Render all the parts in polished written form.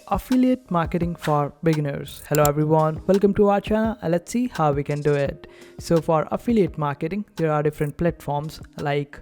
affiliate marketing for beginners. Hello everyone, welcome to our channel and let's see how we can do it. So for affiliate marketing, there are different platforms like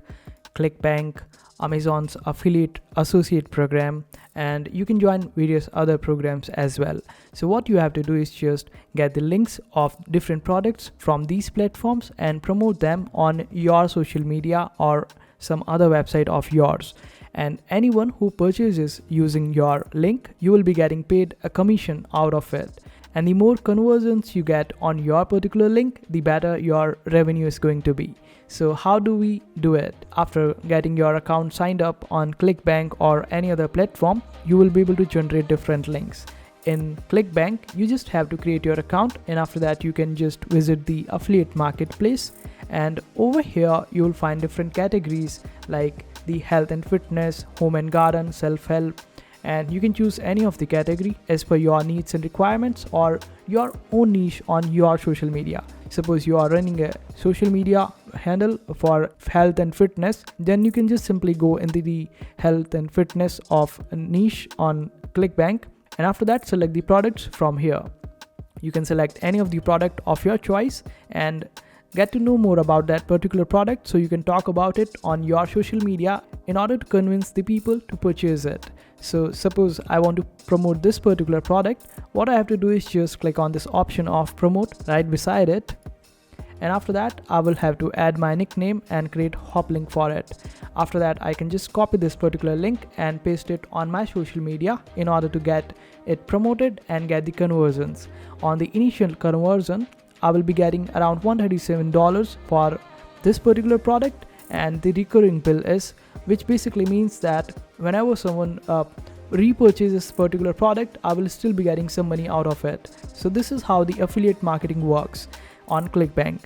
ClickBank, Amazon's affiliate associate program, and you can join various other programs as well. So what you have to do is just get the links of different products from these platforms and promote them on your social media or some other website of yours. And anyone who purchases using your link, you will be getting paid a commission out of it. And the more conversions you get on your particular link, the better your revenue is going to be. So how do we do it? After getting your account signed up on ClickBank or any other platform, you will be able to generate different links. In ClickBank, you just have to create your account, and after that you can just visit the affiliate marketplace, and over here you will find different categories like the health and fitness, home and garden, self-help, and you can choose any of the category as per your needs and requirements or your own niche on your social media. Suppose you are running a social media handle for health and fitness, then you can just simply go into the health and fitness of a niche on ClickBank, and after that select the products from here. You can select any of the product of your choice and get to know more about that particular product, so you can talk about it on your social media in order to convince the people to purchase it. So suppose I want to promote this particular product, what I have to do is just click on this option of promote right beside it, and after that I will have to add my nickname and create hop link for it. After that I can just copy this particular link and paste it on my social media in order to get it promoted and get the conversions. On the initial conversion, I will be getting around $137 for this particular product, and the recurring bill is, which basically means that whenever someone repurchases this particular product, I will still be getting some money out of it. So this is how the affiliate marketing works on ClickBank.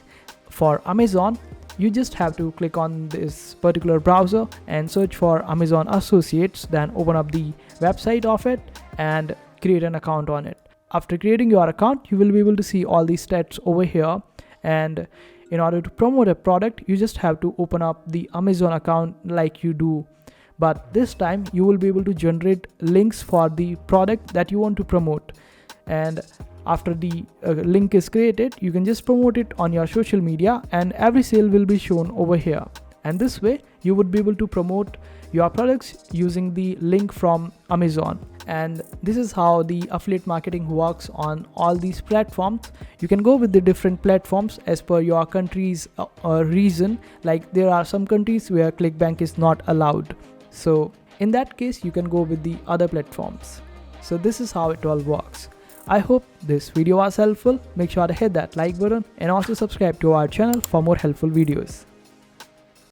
For Amazon, you just have to click on this particular browser and search for Amazon Associates, then open up the website of it and create an account on it. After creating your account, you will be able to see all these stats over here, and in order to promote a product, you just have to open up the Amazon account like you do, but this time you will be able to generate links for the product that you want to promote. And after the link is created, you can just promote it on your social media and every sale will be shown over here. And this way you would be able to promote your products using the link from Amazon. And this is how the affiliate marketing works on all these platforms. You can go with the different platforms as per your country's region. Like there are some countries where ClickBank is not allowed, so in that case you can go with the other platforms. So this is how it all works. I hope this video was helpful. Make sure to hit that like button and also subscribe to our channel for more helpful videos.